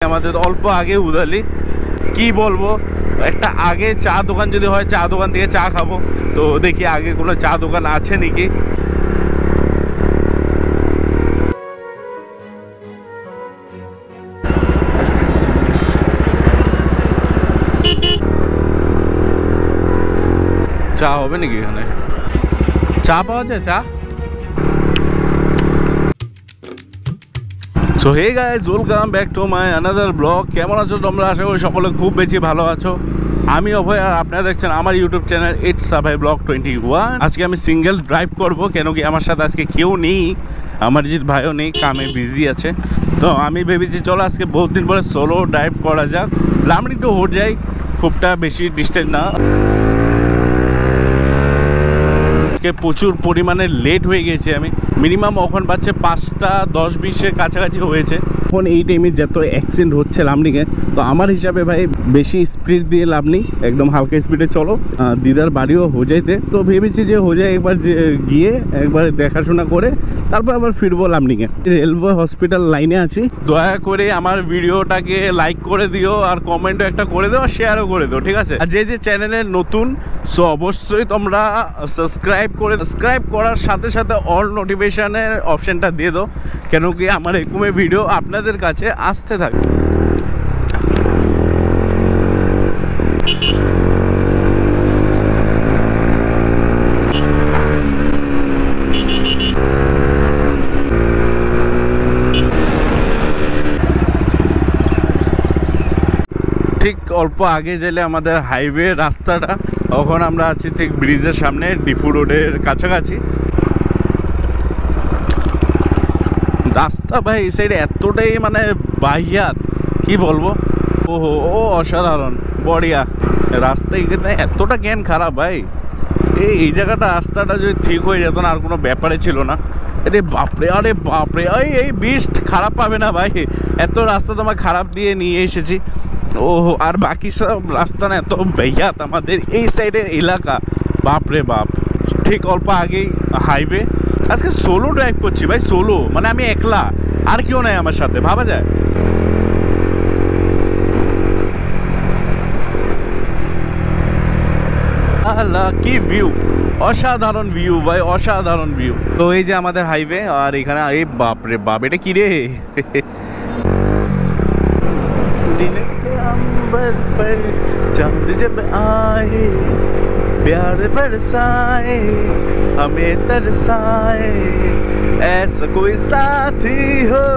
আমাদের অল্প আগে উদালি কি বলবো, একটা আগে চা দোকান যদি হয় চা দোকান থেকে চা খাবো। তো দেখি আগে কোনো চা দোকান আছে নাকি। চা হবে নাকি এখানে? চা পাওয়া যায়? চা so hey guys, welcome back to my another blog. কেমন আছো তোমরা? আশা করি সকলে খুব বেশি ভালো আছো। আমি অভয়, আর আপনারা দেখছেন আমার YouTube channel it's Abhay blog 21। আজকে আমি সিঙ্গেল ড্রাইভ করব, কেন কি আমার সাথে আজকে কেউ নেই, আমার জিৎ ভাইও নেই, কামে বিজি আছে। তো আমি ভেবেছি চলো আজকে বহুত দিন পরে সোলো ড্রাইভ করা যাক। লামড়ি টু হোট যাই, খুবটা বেশি ডিস্টেন্স না। আজকে প্রচুর পরিমাণে লেট হয়ে গেছে। আমি মিনিমাম এখন বাজছে 5টা 10-20-এর কাছাকাছি হয়েছে। এখন এই টাইমে যত অ্যাক্সিডেন্ট হচ্ছে লামডিংয়ে, তো আমার হিসাবে ভাই বেশি স্পিড দিয়ে লাভ নেই, একদম হালকা স্পিডে চলো। দিদার বাড়িও হোজাইতে, তো ভেবেছি যে হোজাই একবার গিয়ে একবার দেখাশোনা করে তারপর আবার ফিরবো লামডিংয়ে। রেলওয়ে হসপিটাল লাইনে আছি। দয়া করে আমার ভিডিওটাকে লাইক করে দিও, আর কমেন্টও একটা করে দিও, আর শেয়ারও করে দিও, ঠিক আছে? আর যে চ্যানেলে নতুন, সো অবশ্যই তোমরা সাবস্ক্রাইব করার সাথে সাথে অল নোটিফিকেশনের অপশানটা দিয়ে দাও, কেন কি আমার এরকমের ভিডিও আপনাদের কাছে আসতে থাকে। ঠিক অল্প আগে গেলে আমাদের হাইওয়ে রাস্তাটা, তখন আমরা আছি ঠিক ব্রিজের সামনে, ডিফু রোডের কাছাকাছি। রাস্তা ভাই এই সাইডে এতটাই মানে বাহিয়াত, কি বলবো। ওহো, ও অসাধারণ, বড়িয়া রাস্তা। এখানে এতটা জ্ঞান খারাপ ভাই, এই জায়গাটা রাস্তাটা যদি ঠিক হয়ে যেত না, আর কোনো ব্যাপারে ছিল না। আরে বাপরে, আরে বাপরে, এই বিস্ট খারাপ পাবে না ভাই, এত রাস্তা তোমার খারাপ দিয়ে নিয়ে এসেছি। ও আর বাকি সব রাস্তা না এত বেয়াত আমাদের এই সাইডের এলাকা, বাপরে বাপ। ঠিক অল্প আগেই হাইওয়ে। আজকে সোলো ড্রাইভ করছি ভাই, সোলো মানে আমি একলা, আর কেউ নাই আমার সাথে, ভাবা যায়। কি ভিউ, অসাধারণ ভিউ ভাই, অসাধারণ ভিউ। তো এই যে আমাদের হাইওয়ে, আর এখানে এই বাপরে বাপ, এটা কি রে? अंबर पर चांद जब आए, प्यार बरसाए, हमें तरसाए, ऐसा कोई साथी हो,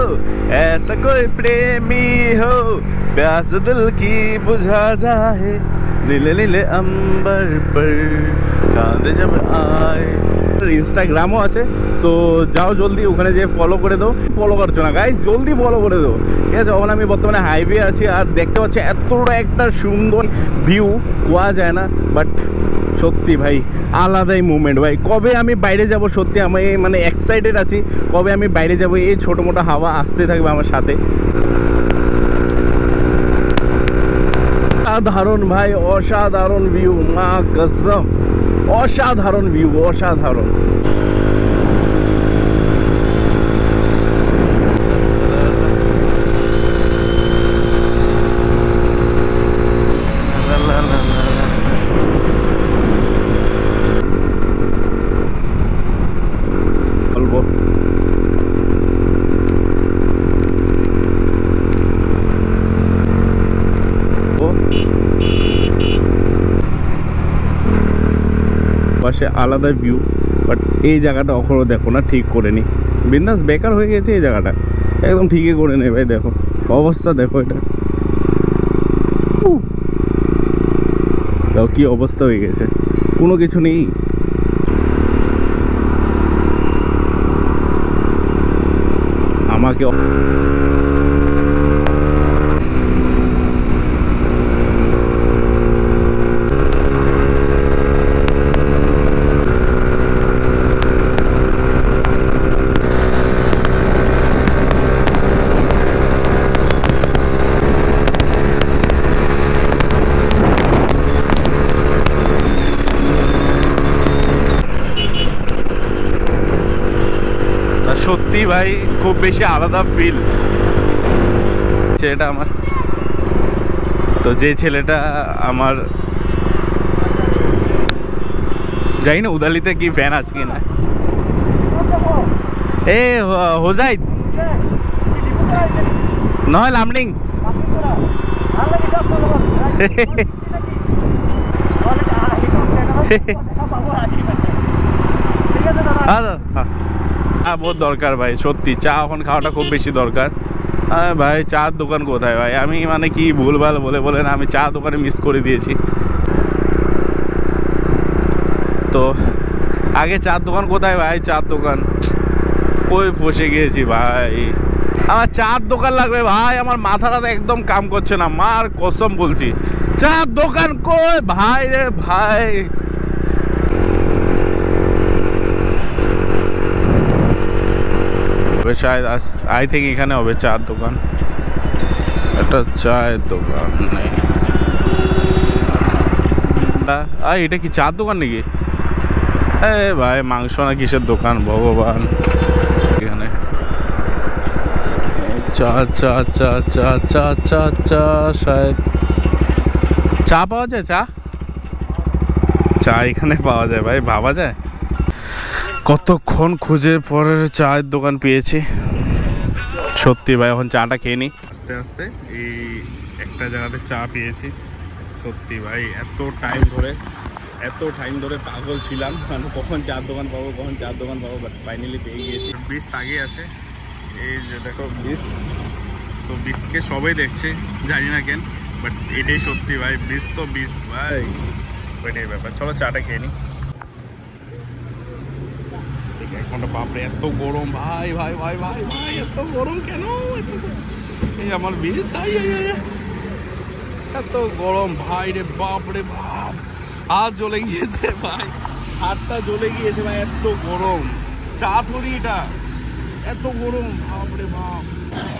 ऐसा कोई प्रेमी हो, प्यास दिल की बुझा जाए, नीले नीले अंबर पर चांद जब आए। ইনস্টাগ্রামও আছে, সো যাও জলদি ওখানে যেয়ে ফলো করে দাও। ফলো করছো না গাইস, জলদি ফলো করে দাও, ঠিক আছে? ওখানে আমি বর্তমানে হাইওয়ে আছি, আর দেখতে পাচ্ছি এতটা একটা সুন্দর ভিউ, কোয়া যায় না, বাট সত্যি ভাই আলাদাই মুভমেন্ট ভাই। কবে আমি বাইরে যাব, সত্যি আমি মানে এক্সাইটেড আছি, কবে আমি বাইরে যাব, এই ছোটো মোটো হাওয়া আসতে থাকবে আমার সাথে। অসাধারণ ভাই, অসাধারণ ভিউ, মা কসম, অসাধারণ ভিউ, অসাধারণ। বলবো পাশে আলাদা ভিউ, বাট এই জায়গাটা এখনও দেখো না ঠিক করে নি। বিন্দাস বেকার হয়ে গেছে এই জায়গাটা, একদম ঠিকই করে নেই ভাই। দেখো অবস্থা, দেখো এটা, দেখো কি অবস্থা হয়ে গেছে, কোনো কিছু নেই। আমাকে সত্যি ভাই খুব বেশি আলাদা ফিল। ছেলেটা আমার, তো যে ছেলেটা আমার জানি না উদালিতে কি ফ্যান আছে কিনা। এ হোজাইদ নহয় লামলিং। বহুত দরকার ভাই, সত্যি চা এখন খাওয়াটা খুব বেশি দরকার। ভাই চার দোকান কোথায় ভাই, আমি মানে কি ভুলভাল বলে বলে না আমি চা দোকানে মিস করে দিয়েছি। তো আগে চার দোকান কোথায় ভাই, চার দোকান কই ফসে গিয়েছি ভাই। আমার চার দোকান লাগবে ভাই, আমার মাথাটা একদম কাম করছে না, মার কসম বলছি। চার দোকান কই ভাই রে ভাই। শায়দ আই থিঙ্ক এখানে হবে চার দোকান, একটা চায়ের দোকান নেই। এটা কি চার দোকান নাকি? এ ভাই মাংস না কিসের দোকান ভগবান। এখানে চা চা চা চা চা চা চা শায়দ চা পাওয়া যায়, চা চা এখানে পাওয়া যায় ভাই, ভাবা যায়। কতক্ষণ খুঁজে পরে চায়ের দোকান পেয়েছি সত্যি ভাই। এখন চাটা খেয়ে নিই আস্তে আস্তে। এই একটা জায়গাতে চা পেয়েছি সত্যি ভাই। এত টাইম ধরে পাগল ছিলাম, মানে কখন চার দোকান পাবো কখন চার দোকান পাবো, বাট ফাইনালি পেয়ে গিয়েছি। বিস্ট আগে আছে, এই যে দেখো বিস্ট। সো বিস্টকে সবাই দেখছে জানি না কেন, বাট এটাই সত্যি ভাই, বিস্ট তো বিস্ট ভাই, এটাই ব্যাপার। চলো চাটা খেয়ে নিই। বাপরে এত গরম ভাই ভাই ভাই ভাই ভাই, এত গরম কেন? এই আমার বিষ এত গরম ভাই রে বাপ রে বাপ, হাত জ্বলে গিয়েছে ভাই, হাতটা জ্বলে গিয়েছে ভাই, এত গরম। চা থরি এটা, এত গরম বাপ রে বাপ।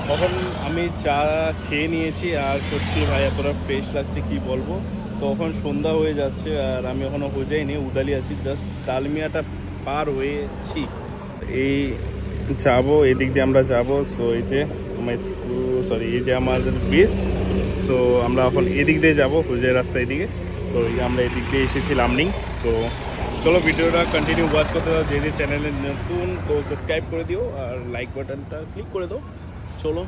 তখন আমি চা খেয়ে নিয়েছি আর সত্যি ভাই এতটা ফ্রেশ লাগছে কি বলবো। তখন সন্ধ্যা হয়ে যাচ্ছে আর আমি এখনো হোজাইনি, উদালি আছি, জাস্ট ডালমিয়াটা পার হয়েছি। এই যাবো এদিক দিয়ে আমরা যাবো। সো এই যে আমার সরি এই যে আমাদের বিস্ট। সো আমরা এখন এদিক দিয়ে যাবো হুজের রাস্তা এদিকে। সো এই আমরা এদিক দিয়ে এসেছি লামনিং। সো চলো ভিডিওটা কন্টিনিউ ওয়াচ করতে দাও। যদি চ্যানেলে নতুন তো সাবস্ক্রাইব করে দিও আর লাইক বাটনটা ক্লিক করে দাও। চলো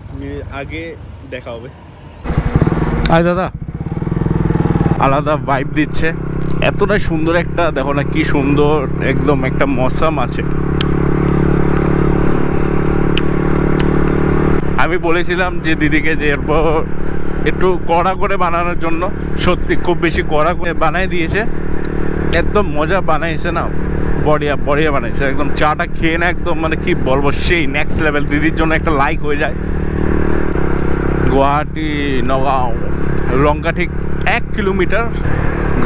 আগে দেখা হবে। আয় দাদা, আলাদা ভাইব দিচ্ছে, এতটা সুন্দর একটা দেখো না কি সুন্দর একদম একটা মৌসুম আছে। আমি বলেছিলাম যে দিদিকে যে এরপর একটু কড়া করে বানানোর জন্য, সত্যি খুব বেশি কড়া করে বানাই দিয়েছে, একদম মজা বানাইছে না, বড়িয়া বড়িয়া বানাইছে একদম। চাটা খেয়ে না একদম মানে কি বলবো সেই নেক্সট লেভেল। দিদির জন্য একটা লাইক হয়ে যায়। গুয়াহাটি নগাঁও লঙ্কা ঠিক 1 কিলোমিটার।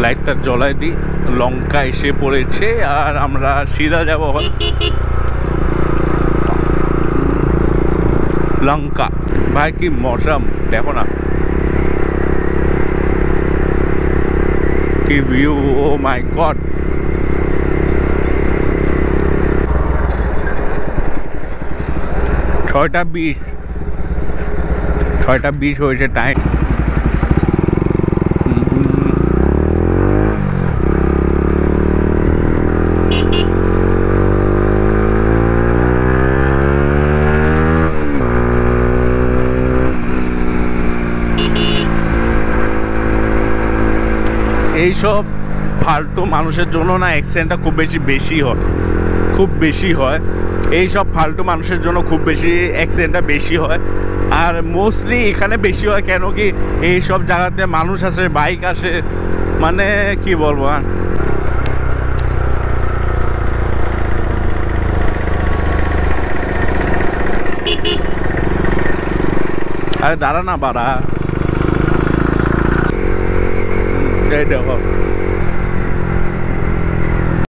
লাইটটা জ্বলাই দিই, লঙ্কা এসে পড়েছে আর আমরা সিধা যাবো লঙ্কা। ভাই কি মৌসুম দেখো না, কি ভিউ, ও মাই গড। ছয়টা 20 হয়েছে টাইম। এইসব ফালতু মানুষের জন্য না অ্যাক্সিডেন্টটা খুব বেশি হয়। এইসব ফালতু মানুষের জন্য খুব বেশি অ্যাক্সিডেন্টটা বেশি হয়। আর মোস্টলি এখানে বেশি হয় কেন কি এইসব জায়গাতে মানুষ আসে, বাইক আসে, মানে কি বলবো। আরে দাঁড়া না বাড়া, এই দেখো